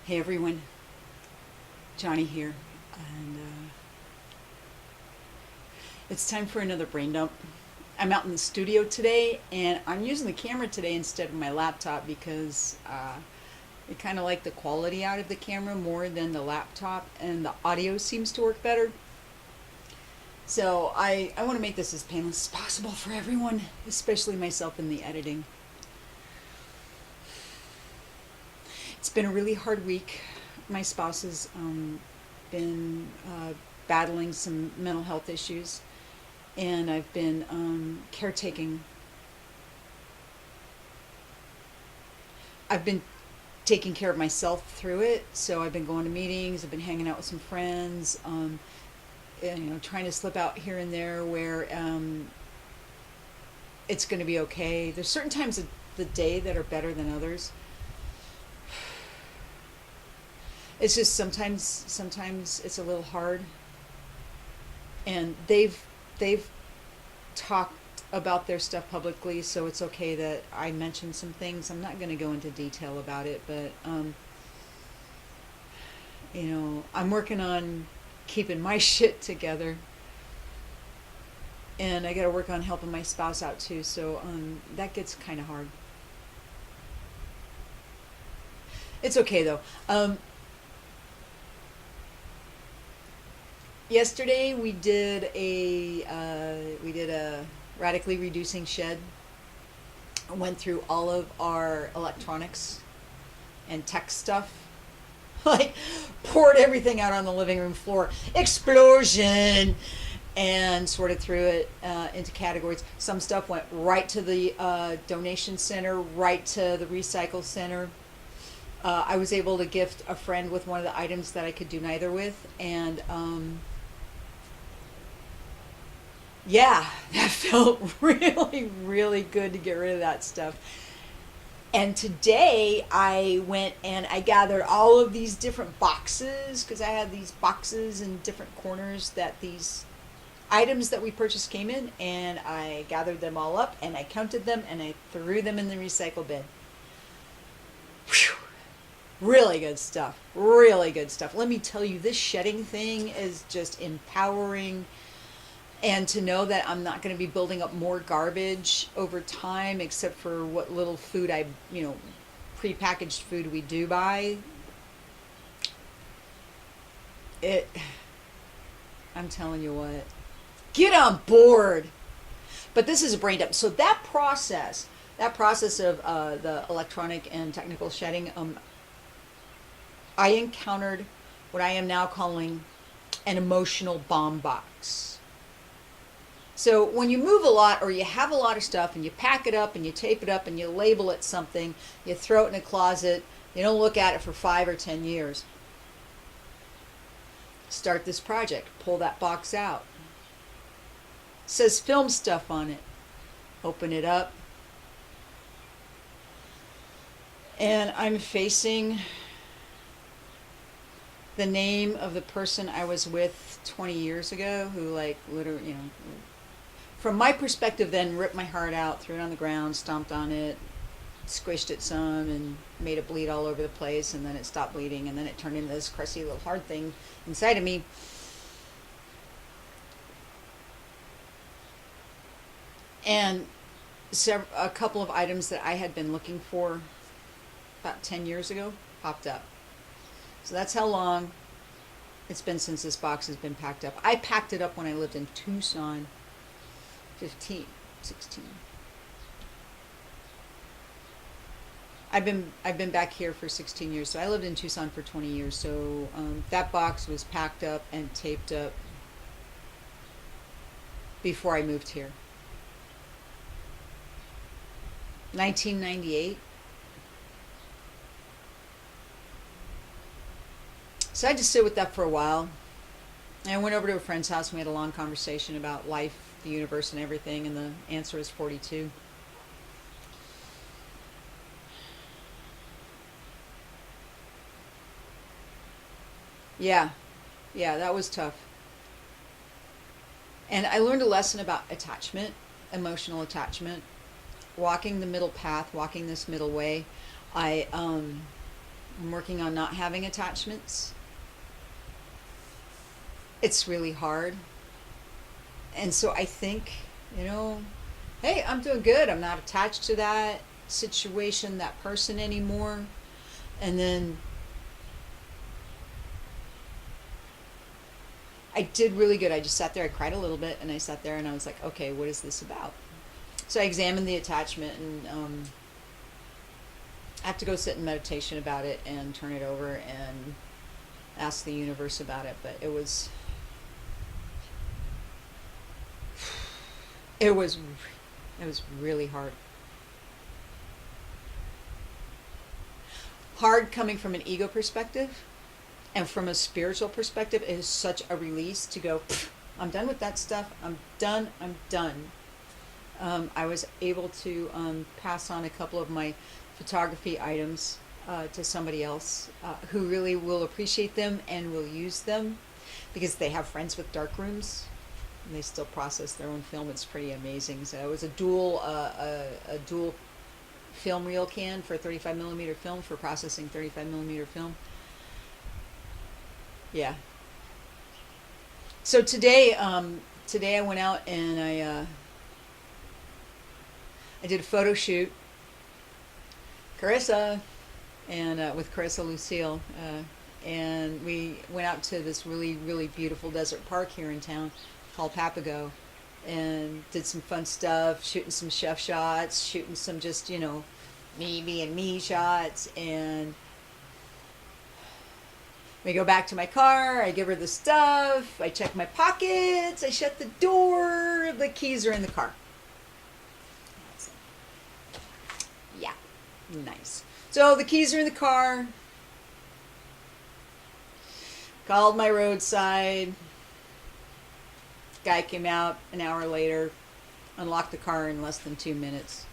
Hey everyone, Johnny here, and it's time for another brain dump. I'm out in the studio today, and I'm using the camera today instead of my laptop because I kind of like the quality out of the camera more than the laptop, and the audio seems to work better. So I want to make this as painless as possible for everyone, especially myself in the editing. It's been a really hard week. My spouse has been battling some mental health issues, and I've been caretaking. I've been taking care of myself through it, so I've been going to meetings, I've been hanging out with some friends, and, trying to slip out here and there where it's going to be okay. There's certain times of the day that are better than others. It's just sometimes it's a little hard, and they've talked about their stuff publicly, so it's okay that I mention some things. I'm not going to go into detail about it, but I'm working on keeping my shit together, and I got to work on helping my spouse out too. So that gets kind of hard. It's okay though. Yesterday we did a radically reducing shed. I went through all of our electronics and tech stuff, like poured everything out on the living room floor, explosion, and sorted through it into categories. Some stuff went right to the donation center, right to the recycle center. I was able to gift a friend with one of the items that I could do neither with, and yeah, that felt really, really good to get rid of that stuff. And today I went and I gathered all of these different boxes, because I had these boxes in different corners that these items that we purchased came in, and I gathered them all up and I counted them and I threw them in the recycle bin. Whew. Really good stuff. Really good stuff. Let me tell you, this shedding thing is just empowering. And to know that I'm not going to be building up more garbage over time, except for what little food prepackaged food we do buy. I'm telling you what, get on board. But this is a brain dump. So that process of the electronic and technical shedding, I encountered what I am now calling an emotional bomb box. So when you move a lot, or you have a lot of stuff and you pack it up and you tape it up and you label it something, you throw it in a closet, you don't look at it for 5 or 10 years. Start this project, pull that box out. It says film stuff on it. Open it up. And I'm facing the name of the person I was with 20 years ago, who literally, from my perspective then, ripped my heart out, threw it on the ground, stomped on it, squished it some, and made it bleed all over the place, and then it stopped bleeding, and then it turned into this crusty little hard thing inside of me. And a couple of items that I had been looking for about 10 years ago popped up. So that's how long it's been since this box has been packed up. I packed it up when I lived in Tucson, 16. I've been back here for 16 years. So I lived in Tucson for 20 years. So that box was packed up and taped up before I moved here. 1998. So I just sit with that for a while. And I went over to a friend's house and we had a long conversation about life, the universe, and everything, and the answer is 42. Yeah, that was tough. And I learned a lesson about attachment, emotional attachment, walking the middle path, walking this middle way. I I'm working on not having attachments. It's really hard. And so I think, hey, I'm doing good. I'm not attached to that situation, that person anymore. And then I did really good. I just sat there, I cried a little bit, and I sat there and I was like, okay, what is this about? So I examined the attachment, and I have to go sit in meditation about it and turn it over and ask the universe about it. But it was really hard. Hard coming from an ego perspective, and from a spiritual perspective, it is such a release to go, I'm done with that stuff. I'm done. I was able to pass on a couple of my photography items to somebody else who really will appreciate them and will use them, because they have friends with dark rooms and they still process their own film. It's pretty amazing. So it was a dual film reel can for 35 millimeter film, for processing 35 millimeter film. Yeah. So today I went out and I did a photo shoot, Carissa, and with Carissa Lucille, and we went out to this really, really beautiful desert park here in town called Papago, and did some fun stuff, shooting some chef shots, shooting some just, me being me shots. And we go back to my car, I give her the stuff, I check my pockets, I shut the door, the keys are in the car. Yeah, nice. So the keys are in the car. Called my roadside. Guy came out an hour later, unlocked the car in less than 2 minutes.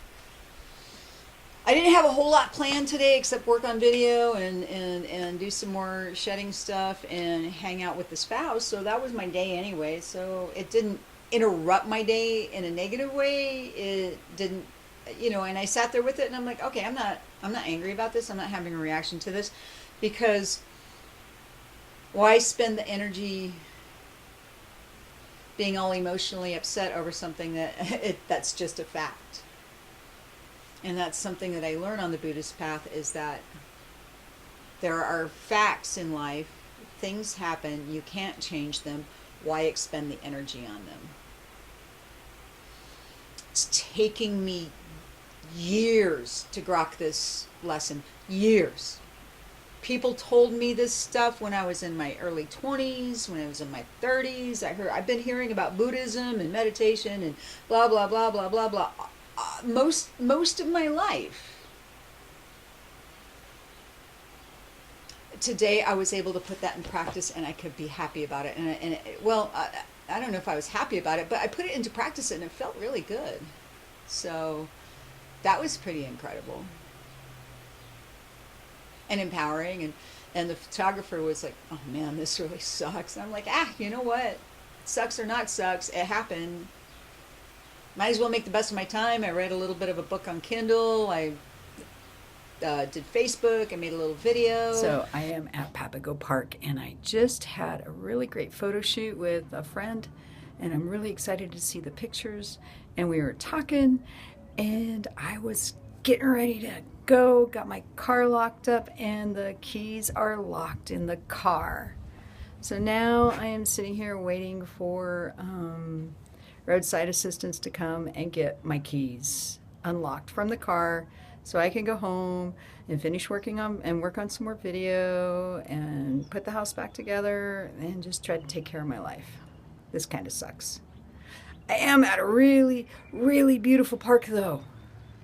I didn't have a whole lot planned today except work on video and do some more shedding stuff and hang out with the spouse. So that was my day anyway. So it didn't interrupt my day in a negative way. It didn't, and I sat there with it and I'm like, okay, I'm not angry about this. I'm not having a reaction to this, because why spend the energy being all emotionally upset over something that's just a fact? And that's something that I learned on the Buddhist path, is that there are facts in life. Things happen. You can't change them. Why expend the energy on them? It's taking me years to grok this lesson. Years. People told me this stuff when I was in my early 20s, when I was in my 30s. I've been hearing about Buddhism and meditation and blah, blah, blah, blah, blah, blah. Most of my life. Today I was able to put that in practice, and I could be happy about it. I don't know if I was happy about it, but I put it into practice and it felt really good. So that was pretty incredible and empowering. And the photographer was like, oh man, this really sucks. And I'm like, you know what? Sucks or not sucks, it happened. Might as well make the best of my time. I read a little bit of a book on Kindle. I did Facebook. I made a little video. So I am at Papago Park, and I just had a really great photo shoot with a friend, and I'm really excited to see the pictures. And we were talking, and I was getting ready to go, got my car locked up, and the keys are locked in the car. So now I am sitting here waiting for roadside assistance to come and get my keys unlocked from the car, so I can go home and finish work on some more video and put the house back together and just try to take care of my life. This kind of sucks. I am at a really, really beautiful park though.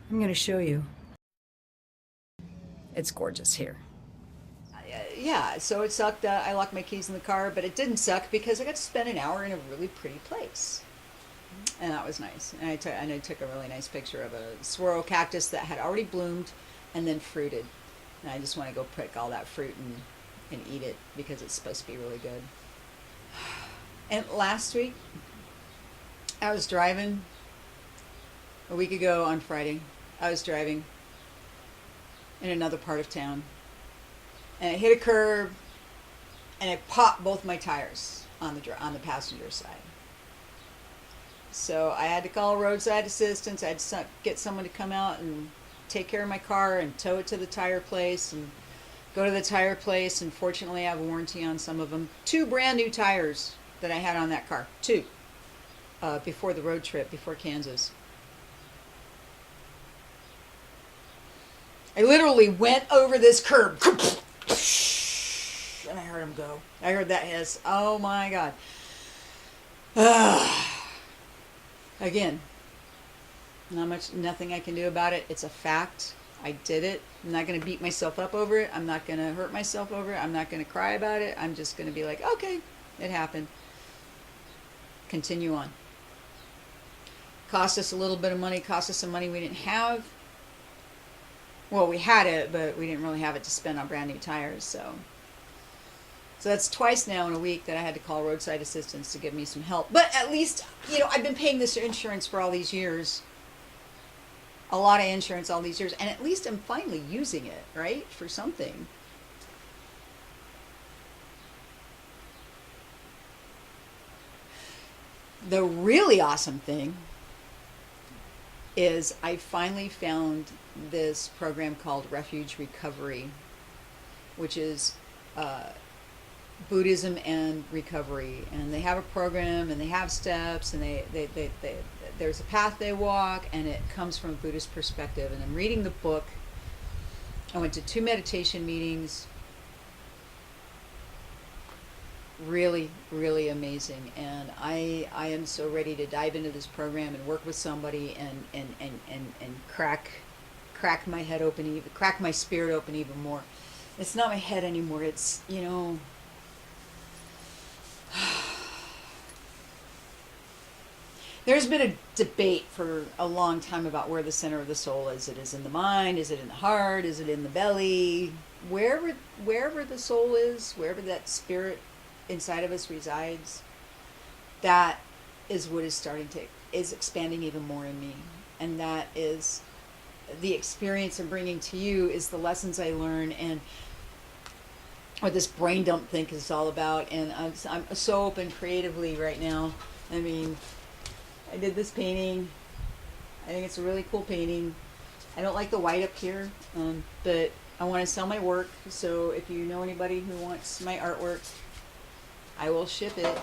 I'm going to show you. It's gorgeous here. Yeah, so it sucked that I locked my keys in the car, but it didn't suck because I got to spend an hour in a really pretty place. And that was nice. And I took a really nice picture of a swirl cactus that had already bloomed and then fruited. And I just want to go pick all that fruit and eat it because it's supposed to be really good. And last week, I was driving, a week ago on Friday, I was driving in another part of town. and I hit a curb, and I popped both my tires on the passenger side. So I had to call roadside assistance. I had to get someone to come out and take care of my car and tow it to the tire place and go to the tire place. And fortunately, I have a warranty on some of them. 2 brand new tires that I had on that car. 2. Before the road trip, before Kansas. I literally went over this curb. And I heard him go. I heard that hiss. Oh my God. Again, nothing I can do about it. It's a fact. I did it. I'm not going to beat myself up over it. I'm not going to hurt myself over it. I'm not going to cry about it. I'm just going to be like, okay, it happened. Continue on. Cost us a little bit of money. Cost us some money we didn't have. Well, we had it, but we didn't really have it to spend on brand new tires. So that's twice now in a week that I had to call roadside assistance to give me some help. But at least, I've been paying this insurance for all these years. A lot of insurance all these years. And at least I'm finally using it, right? For something. The really awesome thing is I finally found this program called Refuge Recovery, which is Buddhism and Recovery. And they have a program and they have steps and there's a path they walk, and it comes from a Buddhist perspective. And I'm reading the book. I went to 2 meditation meetings. Really, really amazing. And I am so ready to dive into this program and work with somebody and crack my head open, crack my spirit open even more. It's not my head anymore. It's, there's been a debate for a long time about where the center of the soul is. It is in the mind? Is it in the heart? Is it in the belly? Wherever the soul is, wherever that spirit inside of us resides, that is what is expanding even more in me. And that is the experience I'm bringing to you, is the lessons I learn, and what this brain dump thing is all about. And I'm so open creatively right now. I mean, I did this painting. I think it's a really cool painting. I don't like the white up here, but I want to sell my work. So if you know anybody who wants my artwork, I will ship it.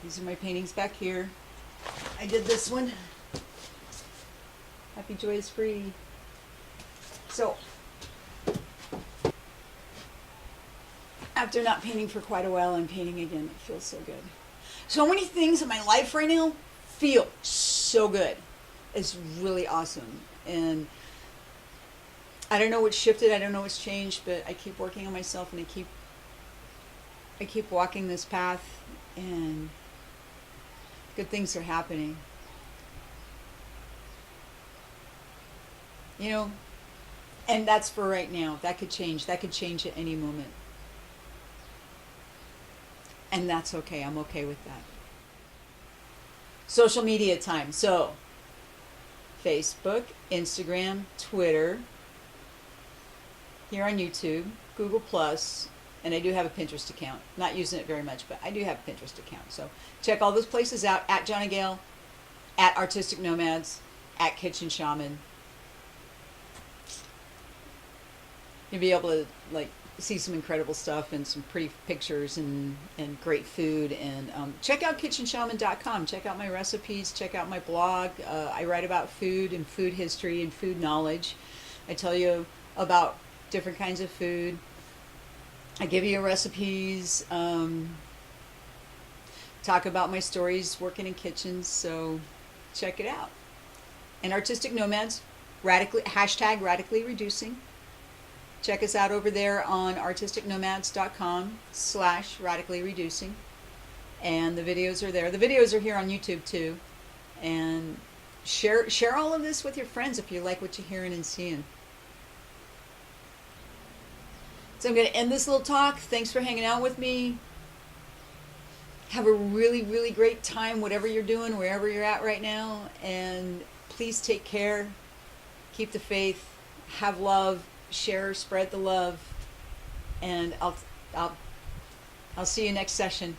These are my paintings back here. I did this one. Happy Joy is Free. So, after not painting for quite a while, I'm painting again. It feels so good. So many things in my life right now feel so good. It's really awesome. And I don't know what's shifted. I don't know what's changed, but I keep working on myself, and I keep walking this path, and good things are happening. And that's for right now. That could change. That could change at any moment. And that's okay. I'm okay with that. Social media time. So, Facebook, Instagram, Twitter, here on YouTube, Google+, and I do have a Pinterest account. Not using it very much, but I do have a Pinterest account. So check all those places out, at Johnny Gale, at Artistic Nomads, at Kitchen Shaman. You'll be able to see some incredible stuff and some pretty pictures and great food. And check out kitchenshaman.com. Check out my recipes. Check out my blog. I write about food and food history and food knowledge. I tell you about different kinds of food. I give you recipes. Talk about my stories working in kitchens. So check it out. And Artistic Nomads, hashtag radically reducing. Check us out over there on artisticnomads.com/radically reducing. And the videos are there. The videos are here on YouTube too. And share all of this with your friends if you like what you're hearing and seeing. So I'm going to end this little talk. Thanks for hanging out with me. Have a really, really great time, whatever you're doing, wherever you're at right now. And please take care. Keep the faith. Have love. Share, spread the love. and I'll see you next session.